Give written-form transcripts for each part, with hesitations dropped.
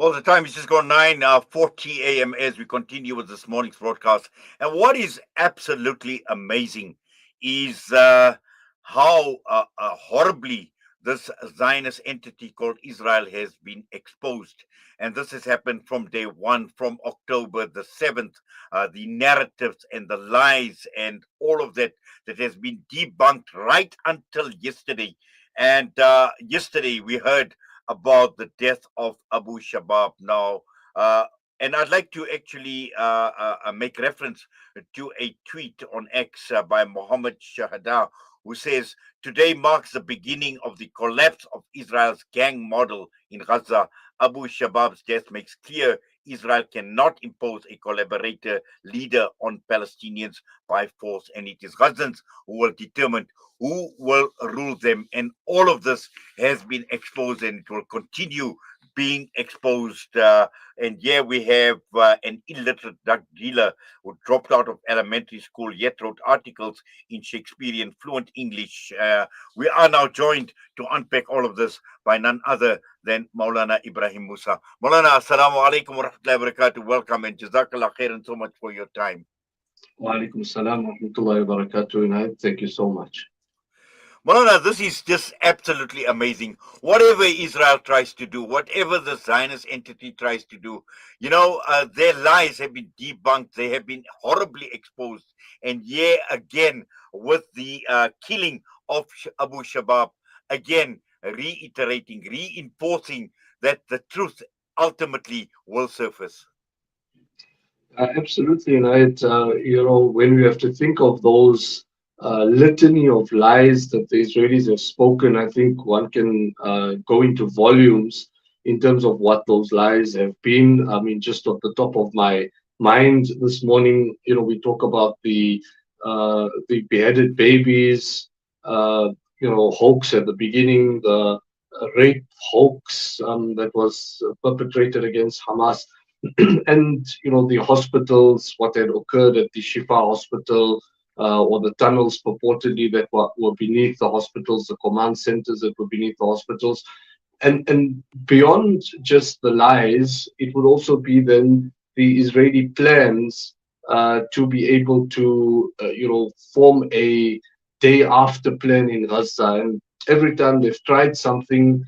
Well, the time is just gone 9:40 a.m. as we continue with this morning's broadcast. And what is absolutely amazing is how horribly this Zionist entity called Israel has been exposed. And this has happened from day one, from October the 7th. The narratives and the lies and all of that that has been debunked right until yesterday. And yesterday we heard about the death of Abu Shabab now. Uh, and I'd like to actually make reference to a tweet on X by Mohammed Shahada, who says, "Today marks the beginning of the collapse of Israel's gang model in Gaza. Abu Shabab's death makes clear Israel cannot impose a collaborator leader on Palestinians by force, and it is Gazans who will determine who will rule them." And all of this has been exposed and it will continue being exposed. And here we have an illiterate drug dealer who dropped out of elementary school yet wrote articles in Shakespearean fluent English. We are now joined to unpack all of this by none other than Moulana Ebrahim Moosa. Moulana, assalamu alaikum wa rahmatullahi wa barakatuh. Welcome and jazakallah khairan so much for your time. Wa alaikum salam wa rahmatullahi wa barakatuh, and thank you so much. Malana, this is just absolutely amazing. Whatever Israel tries to do, whatever the Zionist entity tries to do, their lies have been debunked. They have been horribly exposed. And yeah, again, with the killing of Abu Shabab, again, reiterating, reinforcing that the truth ultimately will surface. Absolutely, and when we have to think of those litany of lies that the Israelis have spoken, I think one can go into volumes in terms of what those lies have been. I mean, just off the top of my mind this morning, we talk about the beheaded babies, hoax at the beginning, the rape hoax that was perpetrated against Hamas. And the hospitals, what had occurred at the Shifa hospital, or the tunnels purportedly that were beneath the hospitals, the command centers that were beneath the hospitals, and beyond just the lies, it would also be then the Israeli plans to be able to form a day after plan in Gaza. And every time they've tried something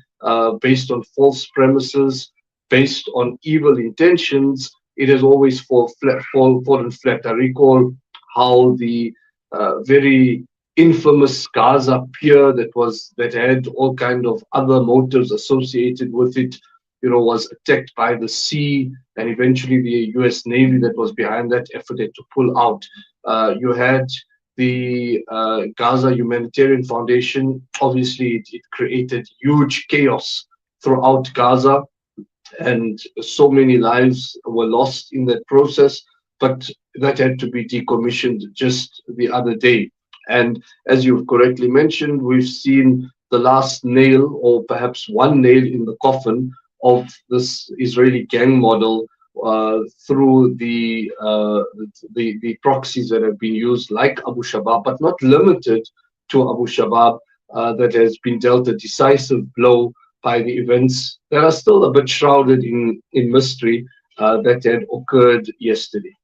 based on false premises, based on evil intentions, it has always fallen flat. I recall how the very infamous Gaza pier that had all kind of other motives associated with it, was attacked by the sea, and eventually the U.S. Navy that was behind that effort had to pull out. You had the Gaza Humanitarian Foundation. Obviously, it created huge chaos throughout Gaza, and so many lives were lost in that process, but that had to be decommissioned just the other day. And as you've correctly mentioned, we've seen the last nail, or perhaps one nail in the coffin of this Israeli gang model through the proxies that have been used, like Abu Shabab, but not limited to Abu Shabab, that has been dealt a decisive blow by the events that are still a bit shrouded in mystery that had occurred yesterday.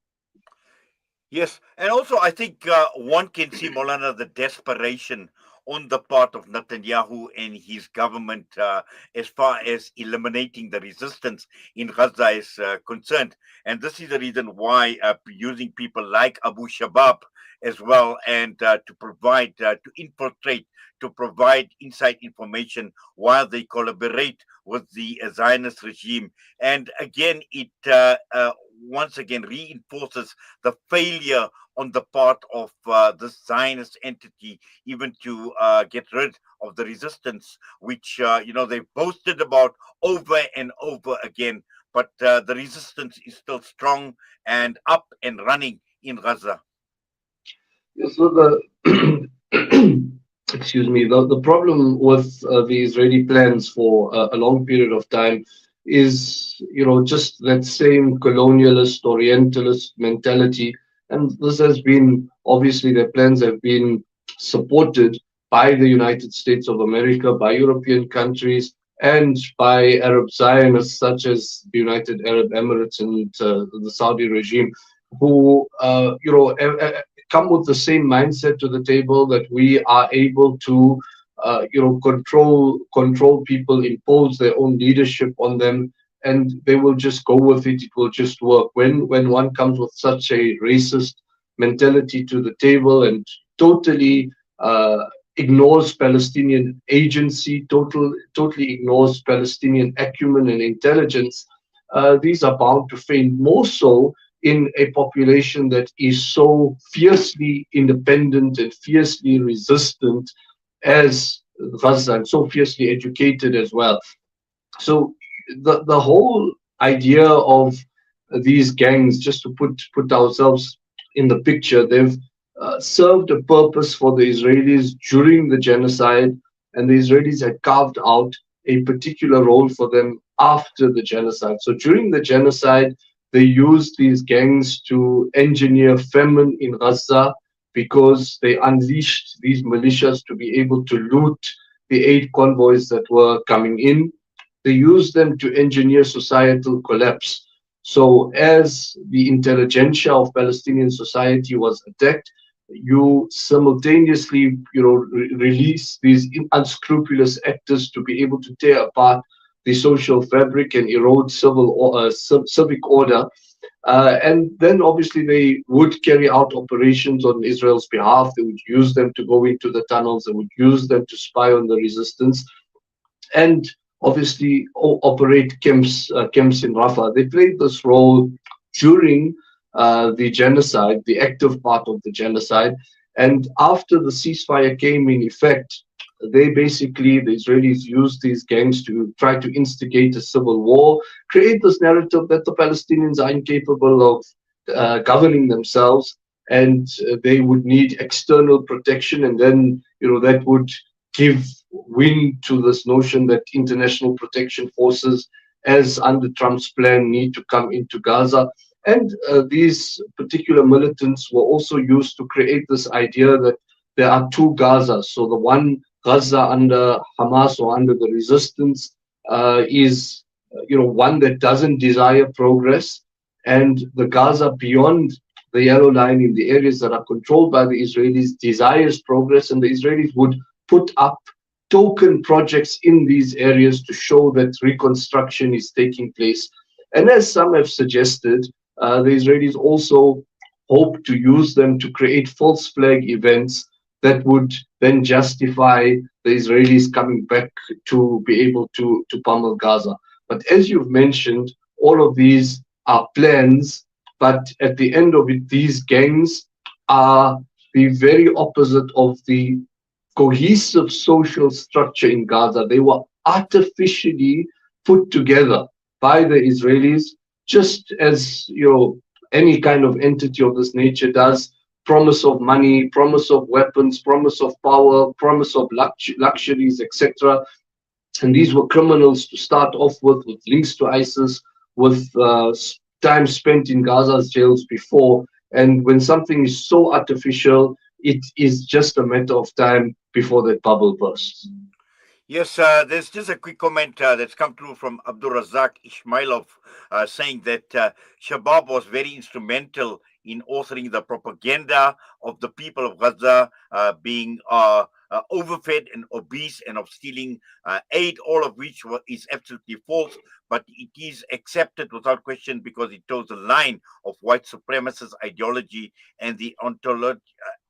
Yes, and also I think one can see, Molana, the desperation on the part of Netanyahu and his government as far as eliminating the resistance in Gaza is concerned. And this is the reason why using people like Abu Shabab as well, and to provide, to infiltrate, to provide inside information while they collaborate with the Zionist regime. And again, it once again reinforces the failure on the part of this Zionist entity, even to get rid of the resistance, which they've boasted about over and over again. But the resistance is still strong and up and running in Gaza. Yeah, so excuse me, the problem with the Israeli plans for a long period of time is, just that same colonialist, orientalist mentality. And this has been, obviously, their plans have been supported by the United States of America, by European countries, and by Arab Zionists such as the United Arab Emirates and the Saudi regime, who come with the same mindset to the table that we are able to control people, impose their own leadership on them, and they will just go with it. It will just work. When one comes with such a racist mentality to the table and totally ignores Palestinian agency, totally ignores Palestinian acumen and intelligence, these are bound to fail, more so in a population that is so fiercely independent and fiercely resistant as Gaza, and so fiercely educated as well. So the whole idea of these gangs, just to put ourselves in the picture, they've served a purpose for the Israelis during the genocide, and the Israelis had carved out a particular role for them after the genocide. So during the genocide, they used these gangs to engineer famine in Gaza because they unleashed these militias to be able to loot the aid convoys that were coming in. They used them to engineer societal collapse. So as the intelligentsia of Palestinian society was attacked, you simultaneously, release these unscrupulous actors to be able to tear apart the social fabric and erode civic order. And then obviously they would carry out operations on Israel's behalf. They would use them to go into the tunnels. They would use them to spy on the resistance, and obviously operate camps in Rafah. They played this role during the genocide, the active part of the genocide. And after the ceasefire came in effect, the Israelis used these gangs to try to instigate a civil war, create this narrative that the Palestinians are incapable of governing themselves, and they would need external protection, and then that would give wind to this notion that international protection forces, as under Trump's plan, need to come into Gaza. And these particular militants were also used to create this idea that there are two Gazas. So the one Gaza under Hamas or under the resistance is, one that doesn't desire progress, and the Gaza beyond the yellow line in the areas that are controlled by the Israelis desires progress, and the Israelis would put up token projects in these areas to show that reconstruction is taking place. And as some have suggested, the Israelis also hope to use them to create false flag events that would then justify the Israelis coming back to be able to pummel Gaza. But as you've mentioned, all of these are plans, but at the end of it, these gangs are the very opposite of the cohesive social structure in Gaza. They were artificially put together by the Israelis, just as any kind of entity of this nature does. Promise of money, promise of weapons, promise of power, promise of luxuries, etc. And these were criminals to start off with links to ISIS, with time spent in Gaza's jails before. And when something is so artificial, it is just a matter of time before that bubble bursts. Yes, there's just a quick comment that's come through from Abdul Razak Ismailov saying that Shabab was very instrumental in authoring the propaganda of the people of Gaza being overfed and obese and of stealing aid, all of which is absolutely false, but it is accepted without question because it toes the line of white supremacist ideology and the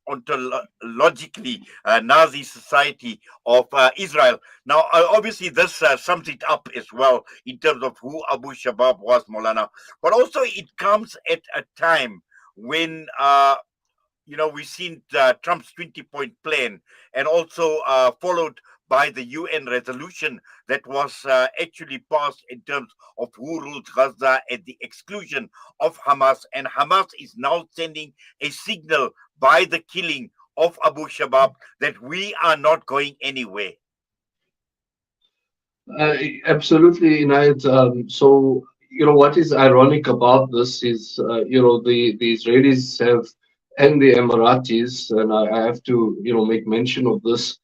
ontologically Nazi society of Israel. Now, obviously, this sums it up as well in terms of who Abu Shabab was, Moulana. But also, it comes at a time when we've seen Trump's 20-point plan, and also followed by the UN resolution that was actually passed in terms of who rules Gaza at the exclusion of Hamas. And Hamas is now sending a signal by the killing of Abu Shabab that we are not going anywhere. Absolutely, Inayat. So, what is ironic about this is, the Israelis have, and the Emiratis, and I have to, make mention of this,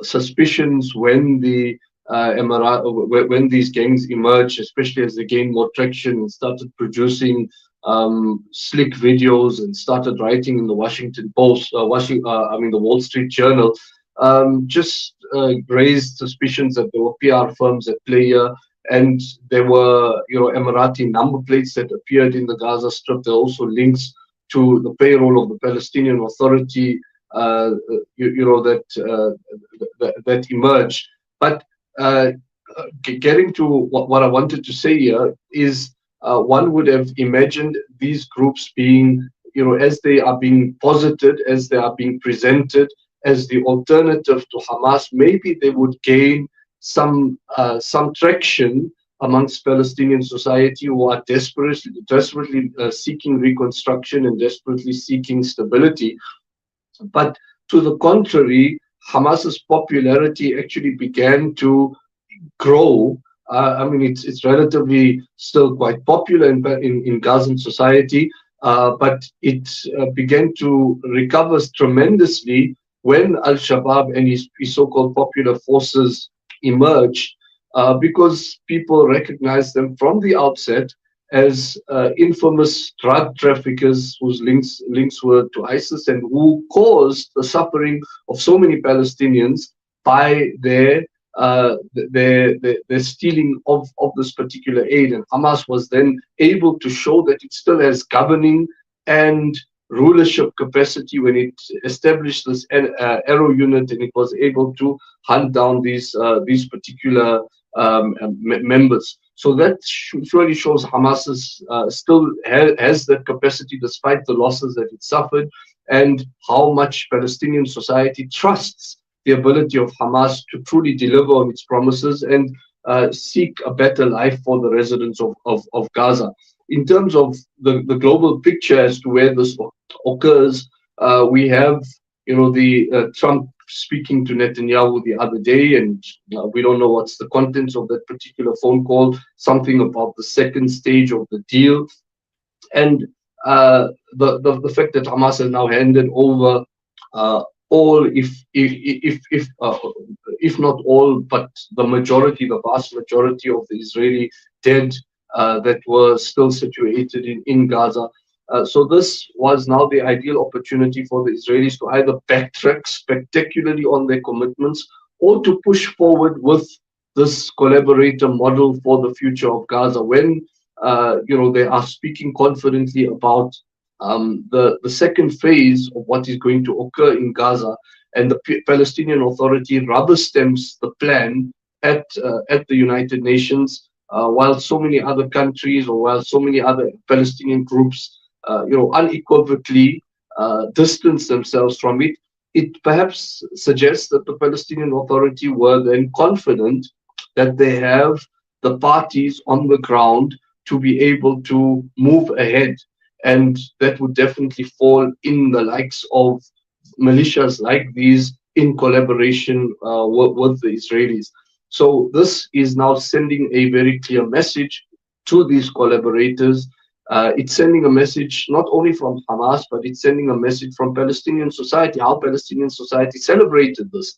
suspicions when the when these gangs emerged, especially as they gained more traction and started producing slick videos and started writing in the Washington Post, the Wall Street Journal, just raised suspicions that there were PR firms at play here, and there were, Emirati number plates that appeared in the Gaza Strip. There are also links to the payroll of the Palestinian Authority, that emerged. But uh, getting to what I wanted to say here is, one would have imagined these groups being, as they are being posited, as they are being presented as the alternative to Hamas, maybe they would gain some traction amongst Palestinian society, who are desperately seeking reconstruction and desperately seeking stability. But to the contrary, Hamas's popularity actually began to grow. It's relatively still quite popular in Gazan society, but it began to recover tremendously when Al-Shabaab and his so-called popular forces emerged, because people recognized them from the outset as infamous drug traffickers whose links were to ISIS, and who caused the suffering of so many Palestinians by their stealing of this particular aid. And Hamas was then able to show that it still has governing and rulership capacity when it established this arrow unit, and it was able to hunt down these particular members. So that surely shows Hamas still has that capacity despite the losses that it suffered, and how much Palestinian society trusts the ability of Hamas to truly deliver on its promises and seek a better life for the residents of Gaza. In terms of the global picture as to where this occurs, we have, the Trump speaking to Netanyahu the other day, and we don't know what's the contents of that particular phone call, something about the second stage of the deal. And the fact that Hamas has now handed over all, if not all, but the vast majority of the Israeli dead that were still situated in Gaza. So this was now the ideal opportunity for the Israelis to either backtrack spectacularly on their commitments, or to push forward with this collaborator model for the future of Gaza, when they are speaking confidently about the second phase of what is going to occur in Gaza, and the Palestinian Authority rubber stamps the plan at the United Nations, while so many other countries, or while so many other Palestinian groups, unequivocally distance themselves from it. It perhaps suggests that the Palestinian Authority were then confident that they have the parties on the ground to be able to move ahead, and that would definitely fall in the likes of militias like these, in collaboration with the Israelis. So this is now sending a very clear message to these collaborators. It's sending a message not only from Hamas, but it's sending a message from Palestinian society. How Palestinian society celebrated this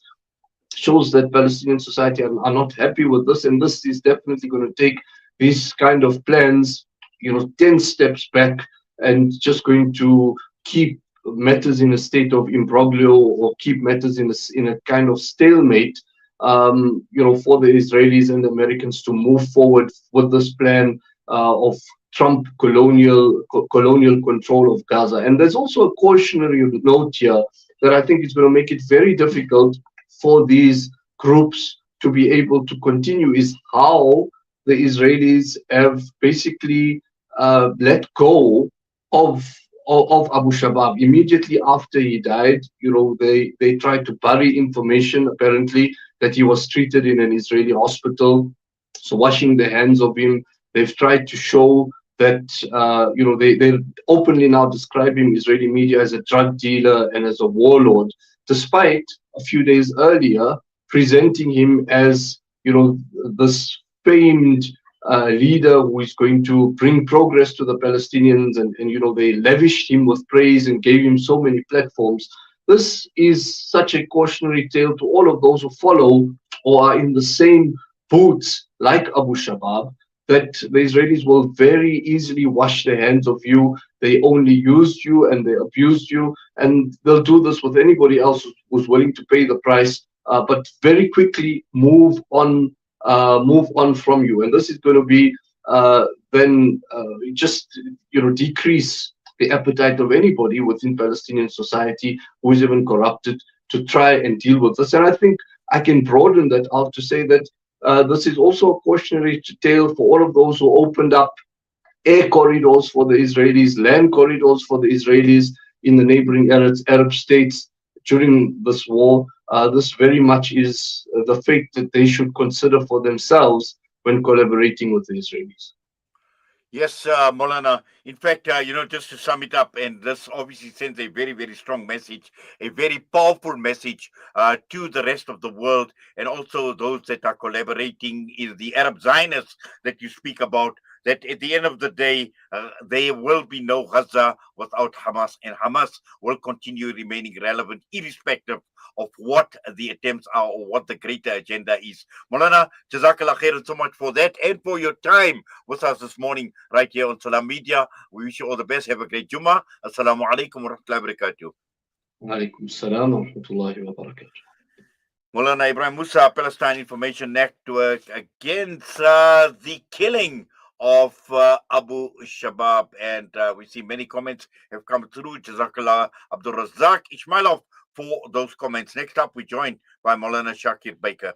shows that Palestinian society are not happy with this, and this is definitely going to take these kind of plans, 10 steps back, and just going to keep matters in a state of imbroglio, or keep matters in a kind of stalemate, for the Israelis and the Americans to move forward with this plan of Trump colonial control of Gaza. And there's also a cautionary note here that I think is going to make it very difficult for these groups to be able to continue, is how the Israelis have basically let go of Abu Shabab. Immediately after he died, they tried to bury information, apparently, that he was treated in an Israeli hospital. So washing the hands of him, they've tried to show that, they openly now describe him, Israeli media, as a drug dealer and as a warlord, despite a few days earlier presenting him as, this famed leader who is going to bring progress to the Palestinians, and they lavished him with praise and gave him so many platforms. This is such a cautionary tale to all of those who follow or are in the same boots like Abu Shabab, that the Israelis will very easily wash their hands of you. They only used you and they abused you, and they'll do this with anybody else who's willing to pay the price. But very quickly move on from you, and this is going to be then just decrease the appetite of anybody within Palestinian society who is even corrupted to try and deal with this. And I think I can broaden that out to say that this is also a cautionary tale for all of those who opened up air corridors for the Israelis, land corridors for the Israelis in the neighboring Arab states during this war. This very much is the fate that they should consider for themselves when collaborating with the Israelis. Yes, Moulana. In fact, just to sum it up, and this obviously sends a very, very strong message, a very powerful message to the rest of the world, and also those that are collaborating in the Arab Zionists that you speak about. That at the end of the day, there will be no Gaza without Hamas, and Hamas will continue remaining relevant, irrespective of what the attempts are or what the greater agenda is. Moulana, Jazakallah khairan so much for that and for your time with us this morning right here on Salam Media. We wish you all the best. Have a great Jummah. Assalamu alaikum wa rahmatullahi wa barakatuh. Alaikum salam wa rahmatullahi wa barakatuh. Moulana Ebrahim Moosa, Palestine Information Network, against the killing of Abu Shabab. And we see many comments have come through. Jazakallah Abdul Razak Ismailov for those comments. Next up, we're joined by Moulana Shakir Baker.